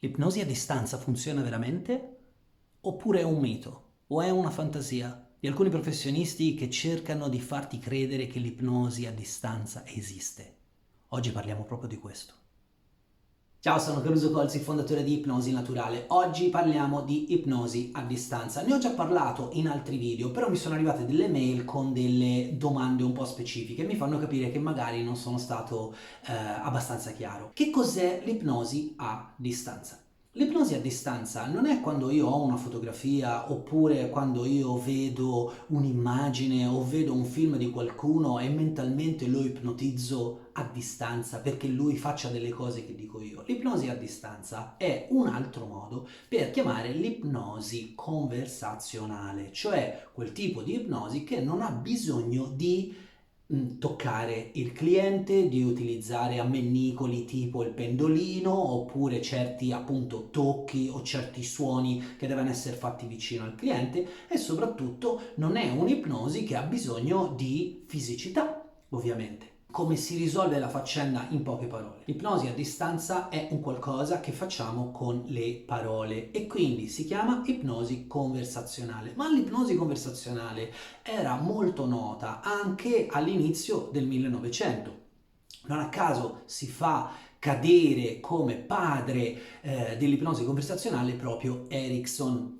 L'ipnosi a distanza funziona veramente? Oppure è un mito? O è una fantasia di alcuni professionisti che cercano di farti credere che l'ipnosi a distanza esiste? Oggi parliamo proprio di questo. Ciao, sono Caruso Colzi, fondatore di Ipnosi Naturale. Oggi parliamo di ipnosi a distanza. Ne ho già parlato in altri video, però mi sono arrivate delle mail con delle domande un po' specifiche e mi fanno capire che magari non sono stato abbastanza chiaro. Che cos'è l'ipnosi a distanza? L'ipnosi a distanza non è quando io ho una fotografia oppure quando io vedo un'immagine o vedo un film di qualcuno e mentalmente lo ipnotizzo a distanza perché lui faccia delle cose che dico io. L'ipnosi a distanza è un altro modo per chiamare l'ipnosi conversazionale, cioè quel tipo di ipnosi che non ha bisogno di toccare il cliente, di utilizzare ammennicoli tipo il pendolino oppure certi appunto tocchi o certi suoni che devono essere fatti vicino al cliente e soprattutto non è un'ipnosi che ha bisogno di fisicità, ovviamente. Come si risolve la faccenda in poche parole? L'ipnosi a distanza è un qualcosa che facciamo con le parole e quindi si chiama ipnosi conversazionale. Ma l'ipnosi conversazionale era molto nota anche all'inizio del 1900. Non a caso si fa cadere come padre dell'ipnosi conversazionale proprio Erickson,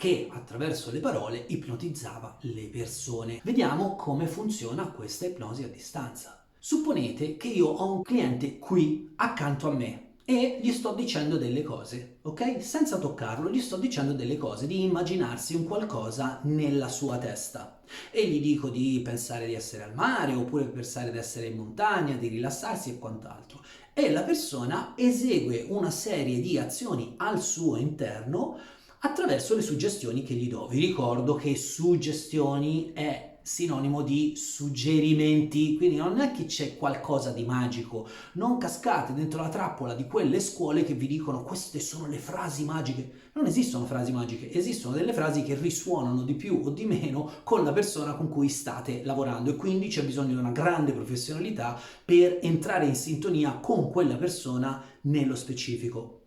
che attraverso le parole ipnotizzava le persone. Vediamo come funziona questa ipnosi a distanza. Supponete che io ho un cliente qui accanto a me e gli sto dicendo delle cose, ok? Senza toccarlo, gli sto dicendo delle cose, di immaginarsi un qualcosa nella sua testa. E gli dico di pensare di essere al mare, oppure pensare di essere in montagna, di rilassarsi e quant'altro. E la persona esegue una serie di azioni al suo interno attraverso le suggestioni che gli do. Vi ricordo che suggestioni è sinonimo di suggerimenti, quindi non è che c'è qualcosa di magico, non cascate dentro la trappola di quelle scuole che vi dicono queste sono le frasi magiche. Non esistono frasi magiche, esistono delle frasi che risuonano di più o di meno con la persona con cui state lavorando e quindi c'è bisogno di una grande professionalità per entrare in sintonia con quella persona nello specifico.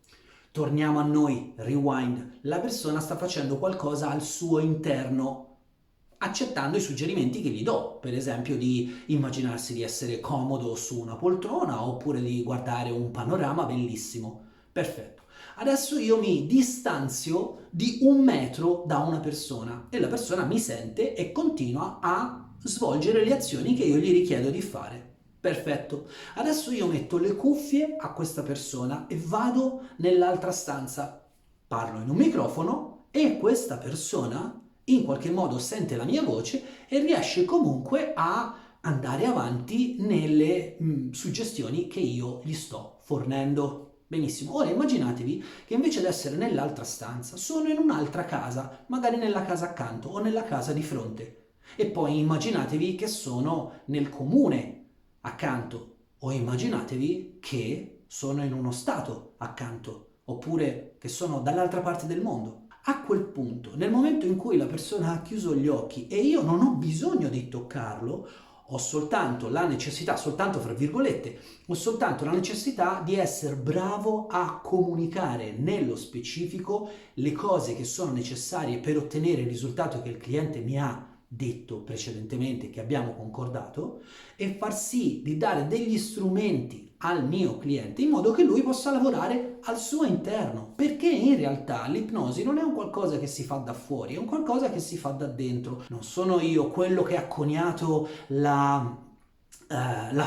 Torniamo a noi, rewind. La persona sta facendo qualcosa al suo interno, accettando i suggerimenti che gli do, per esempio di immaginarsi di essere comodo su una poltrona oppure di guardare un panorama bellissimo. Perfetto. Adesso io mi distanzio di 1 metro da una persona e la persona mi sente e continua a svolgere le azioni che io gli richiedo di fare. Perfetto. Adesso io metto le cuffie a questa persona e vado nell'altra stanza. Parlo in un microfono e questa persona in qualche modo sente la mia voce e riesce comunque a andare avanti nelle suggestioni che io gli sto fornendo. Benissimo, ora immaginatevi che invece di essere nell'altra stanza sono in un'altra casa, magari nella casa accanto o nella casa di fronte. E poi immaginatevi che sono nel comune accanto o immaginatevi che sono in uno stato accanto oppure che sono dall'altra parte del mondo. A quel punto, nel momento in cui la persona ha chiuso gli occhi e io non ho bisogno di toccarlo, ho soltanto la necessità, soltanto fra virgolette, ho soltanto la necessità di essere bravo a comunicare nello specifico le cose che sono necessarie per ottenere il risultato che il cliente mi ha detto precedentemente, che abbiamo concordato, e far sì di dare degli strumenti al mio cliente in modo che lui possa lavorare al suo interno, perché in realtà l'ipnosi non è un qualcosa che si fa da fuori, è un qualcosa che si fa da dentro. Non sono io quello che ha coniato la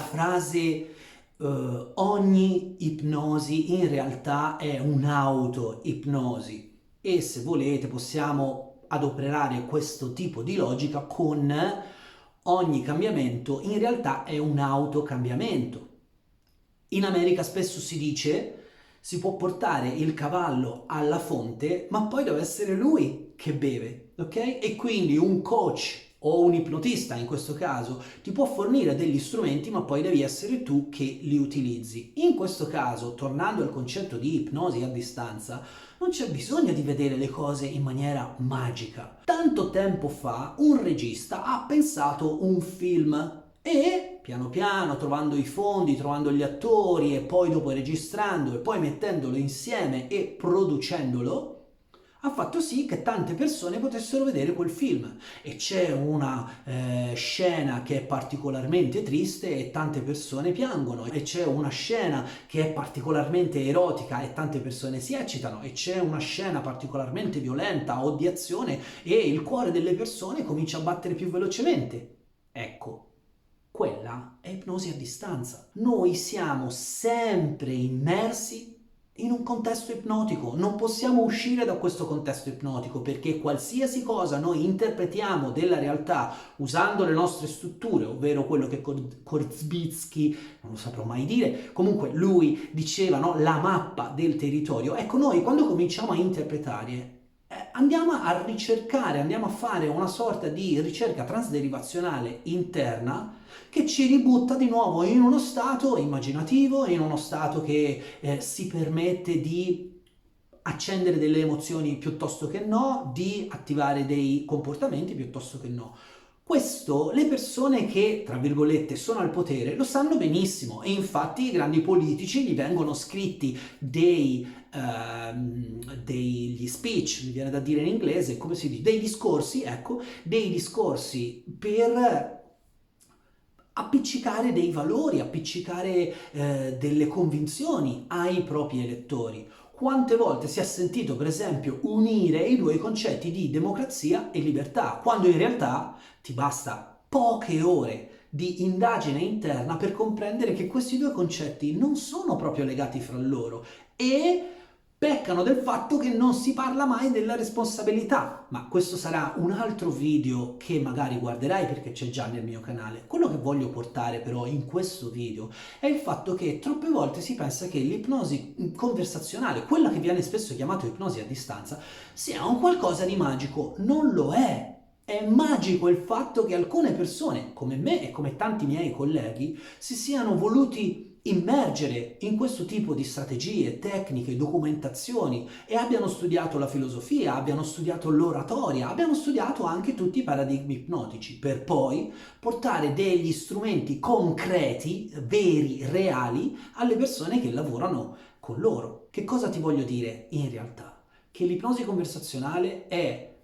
frase ogni ipnosi in realtà è un'auto-ipnosi e se volete possiamo adoperare questo tipo di logica con ogni cambiamento in realtà è un autocambiamento. In America spesso si dice si può portare il cavallo alla fonte, ma poi deve essere lui che beve, ok? E quindi un coach o un ipnotista in questo caso ti può fornire degli strumenti, ma poi devi essere tu che li utilizzi. In questo caso, tornando al concetto di ipnosi a distanza, non c'è bisogno di vedere le cose in maniera magica. Tanto tempo fa un regista ha pensato un film E piano piano, trovando i fondi, trovando gli attori e poi dopo registrando e poi mettendolo insieme e producendolo, ha fatto sì che tante persone potessero vedere quel film. E c'è una scena che è particolarmente triste e tante persone piangono, e c'è una scena che è particolarmente erotica e tante persone si eccitano, e c'è una scena particolarmente violenta o di azione e il cuore delle persone comincia a battere più velocemente. Ecco, quella è ipnosi a distanza. Noi siamo sempre immersi in un contesto ipnotico, non possiamo uscire da questo contesto ipnotico, perché qualsiasi cosa noi interpretiamo della realtà usando le nostre strutture, ovvero quello che Korzybski, non lo saprò mai dire, comunque lui diceva, no, la mappa del territorio. Ecco, noi quando cominciamo a interpretare andiamo a ricercare, andiamo a fare una sorta di ricerca transderivazionale interna che ci ributta di nuovo in uno stato immaginativo, in uno stato che si permette di accendere delle emozioni piuttosto che no, di attivare dei comportamenti piuttosto che no. Questo le persone che, tra virgolette, sono al potere lo sanno benissimo, e infatti i grandi politici gli vengono scritti degli speech, mi viene da dire in inglese, come si dice, dei discorsi, ecco, dei discorsi per appiccicare dei valori, appiccicare delle convinzioni ai propri elettori. Quante volte si è sentito, per esempio, unire i due concetti di democrazia e libertà, quando in realtà ti basta poche ore di indagine interna per comprendere che questi due concetti non sono proprio legati fra loro e peccano del fatto che non si parla mai della responsabilità. Ma questo sarà un altro video che magari guarderai perché c'è già nel mio canale. Quello che voglio portare però in questo video è il fatto che troppe volte si pensa che l'ipnosi conversazionale, quella che viene spesso chiamata ipnosi a distanza, sia un qualcosa di magico. Non lo è. È magico il fatto che alcune persone, come me e come tanti miei colleghi, si siano voluti immergere in questo tipo di strategie, tecniche, documentazioni, e abbiano studiato la filosofia, abbiano studiato l'oratoria, abbiano studiato anche tutti i paradigmi ipnotici, per poi portare degli strumenti concreti, veri, reali, alle persone che lavorano con loro. Che cosa ti voglio dire in realtà? Che l'ipnosi conversazionale è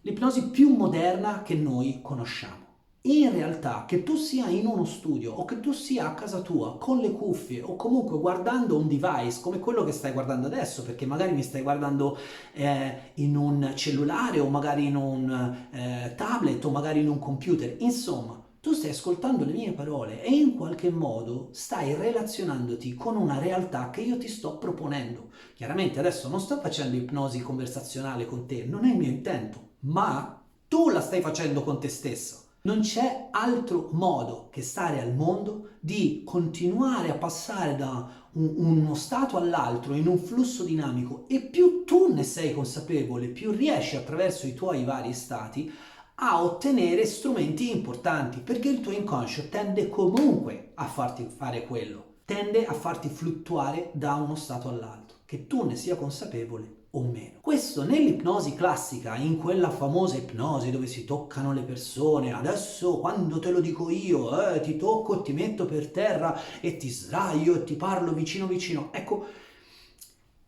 l'ipnosi più moderna che noi conosciamo. In realtà, che tu sia in uno studio o che tu sia a casa tua con le cuffie o comunque guardando un device come quello che stai guardando adesso, perché magari mi stai guardando in un cellulare o magari in un tablet o magari in un computer, insomma, tu stai ascoltando le mie parole e in qualche modo stai relazionandoti con una realtà che io ti sto proponendo. Chiaramente adesso non sto facendo ipnosi conversazionale con te, non è il mio intento, ma tu la stai facendo con te stesso. Non c'è altro modo che stare al mondo di continuare a passare da uno stato all'altro in un flusso dinamico, e più tu ne sei consapevole, più riesci attraverso i tuoi vari stati a ottenere strumenti importanti, perché il tuo inconscio tende comunque a farti fare quello, tende a farti fluttuare da uno stato all'altro, che tu ne sia consapevole o meno. Questo nell'ipnosi classica, in quella famosa ipnosi dove si toccano le persone, adesso quando te lo dico io, ti tocco e ti metto per terra e ti sdraio e ti parlo vicino vicino, ecco,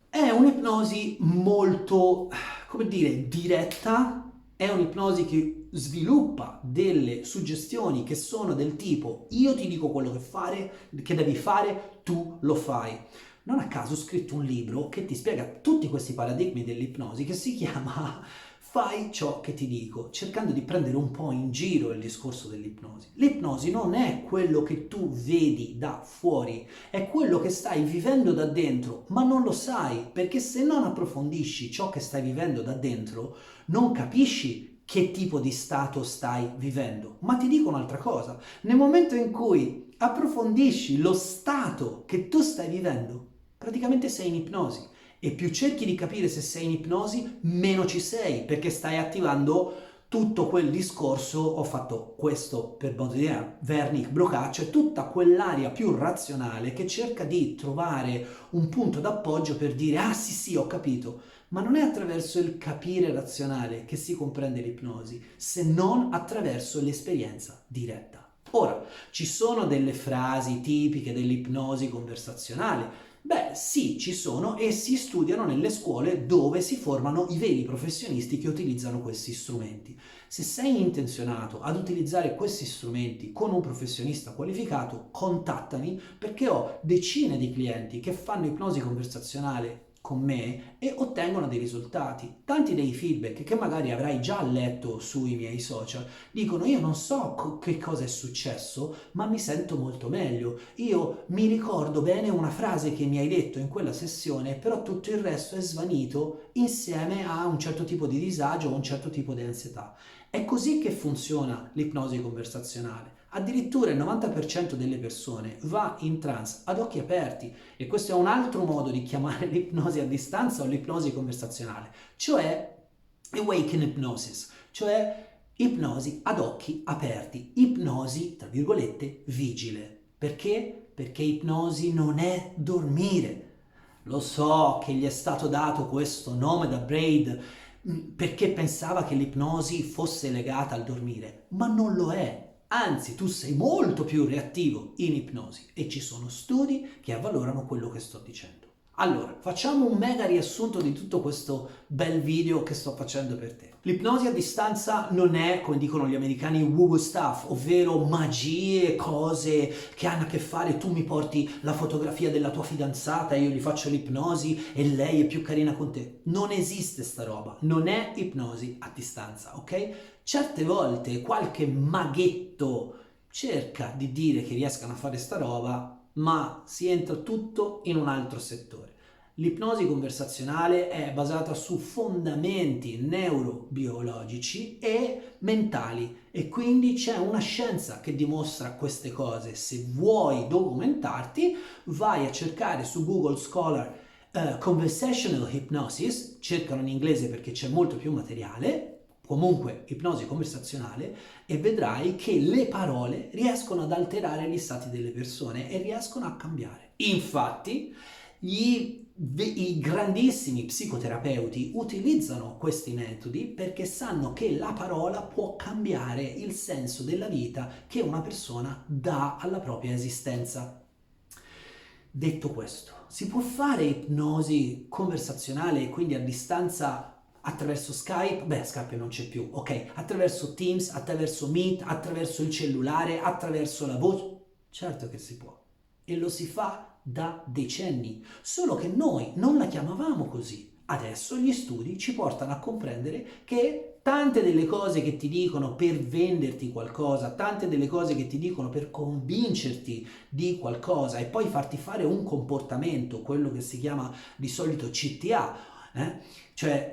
è un'ipnosi molto, come dire, diretta, è un'ipnosi che sviluppa delle suggestioni che sono del tipo: io ti dico quello che devi fare, tu lo fai. Non a caso ho scritto un libro che ti spiega tutti questi paradigmi dell'ipnosi, che si chiama Fai ciò che ti dico, cercando di prendere un po' in giro il discorso dell'ipnosi. L'ipnosi non è quello che tu vedi da fuori, è quello che stai vivendo da dentro, ma non lo sai, perché se non approfondisci ciò che stai vivendo da dentro, non capisci che tipo di stato stai vivendo. Ma ti dico un'altra cosa: nel momento in cui approfondisci lo stato che tu stai vivendo, praticamente sei in ipnosi, e più cerchi di capire se sei in ipnosi, meno ci sei, perché stai attivando tutto quel discorso, ho fatto questo per modo di dire, Wernicke-Broca, tutta quell'area più razionale che cerca di trovare un punto d'appoggio per dire: ah sì sì, ho capito. Ma non è attraverso il capire razionale che si comprende l'ipnosi, se non attraverso l'esperienza diretta. Ora, ci sono delle frasi tipiche dell'ipnosi conversazionale? Beh, sì, ci sono e si studiano nelle scuole dove si formano i veri professionisti che utilizzano questi strumenti. Se sei intenzionato ad utilizzare questi strumenti con un professionista qualificato, contattami perché ho decine di clienti che fanno ipnosi conversazionale con me e ottengono dei risultati. Tanti dei feedback che magari avrai già letto sui miei social dicono: io non so che cosa è successo, ma mi sento molto meglio. Io mi ricordo bene una frase che mi hai detto in quella sessione, però tutto il resto è svanito insieme a un certo tipo di disagio o un certo tipo di ansietà. È così che funziona l'ipnosi conversazionale. Addirittura il 90% delle persone va in trance ad occhi aperti, e questo è un altro modo di chiamare l'ipnosi a distanza o l'ipnosi conversazionale, cioè awaken hypnosis, cioè ipnosi ad occhi aperti, ipnosi tra virgolette vigile. Perché? Perché ipnosi non è dormire. Lo so che gli è stato dato questo nome da Braid perché pensava che l'ipnosi fosse legata al dormire, ma non lo è. Anzi, tu sei molto più reattivo in ipnosi e ci sono studi che avvalorano quello che sto dicendo. Allora, facciamo un mega riassunto di tutto questo bel video che sto facendo per te. L'ipnosi a distanza non è, come dicono gli americani, woo-woo stuff, ovvero magie, cose che hanno a che fare, tu mi porti la fotografia della tua fidanzata e io gli faccio l'ipnosi e lei è più carina con te. Non esiste sta roba, non è ipnosi a distanza, ok? Certe volte qualche maghetto cerca di dire che riescano a fare sta roba, ma si entra tutto in un altro settore. L'ipnosi conversazionale è basata su fondamenti neurobiologici e mentali e quindi c'è una scienza che dimostra queste cose. Se vuoi documentarti, vai a cercare su Google Scholar Conversational Hypnosis, cercano in inglese perché c'è molto più materiale, comunque ipnosi conversazionale, e vedrai che le parole riescono ad alterare gli stati delle persone e riescono a cambiare. Infatti, i grandissimi psicoterapeuti utilizzano questi metodi perché sanno che la parola può cambiare il senso della vita che una persona dà alla propria esistenza. Detto questo, si può fare ipnosi conversazionale, quindi a distanza, attraverso Skype? Beh, Skype non c'è più, ok? Attraverso Teams, attraverso Meet, attraverso il cellulare, attraverso la voce? Certo che si può. E lo si fa da decenni, solo che noi non la chiamavamo così. Adesso gli studi ci portano a comprendere che tante delle cose che ti dicono per venderti qualcosa, tante delle cose che ti dicono per convincerti di qualcosa e poi farti fare un comportamento, quello che si chiama di solito CTA, cioè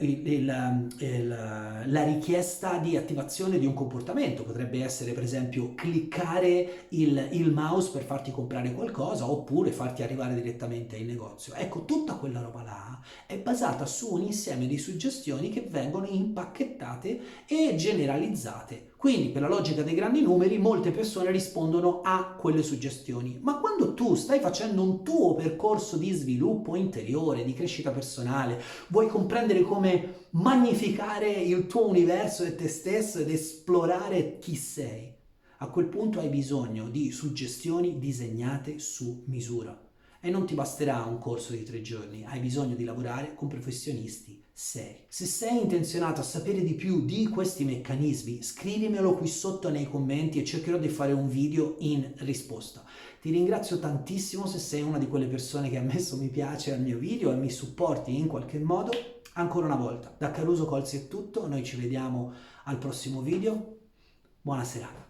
la richiesta di attivazione di un comportamento. Potrebbe essere per esempio cliccare il mouse per farti comprare qualcosa oppure farti arrivare direttamente in negozio. Ecco, tutta quella roba là è basata su un insieme di suggestioni che vengono impacchettate e generalizzate. Quindi, per la logica dei grandi numeri, molte persone rispondono a quelle suggestioni. Ma quando tu stai facendo un tuo percorso di sviluppo interiore, di crescita personale, vuoi comprendere come magnificare il tuo universo e te stesso ed esplorare chi sei, a quel punto hai bisogno di suggestioni disegnate su misura. E non ti basterà un corso di 3 giorni, hai bisogno di lavorare con professionisti seri. Se sei intenzionato a sapere di più di questi meccanismi, scrivimelo qui sotto nei commenti e cercherò di fare un video in risposta. Ti ringrazio tantissimo se sei una di quelle persone che ha messo mi piace al mio video e mi supporti in qualche modo. Ancora una volta, da Caruso Colzi è tutto, noi ci vediamo al prossimo video. Buona serata.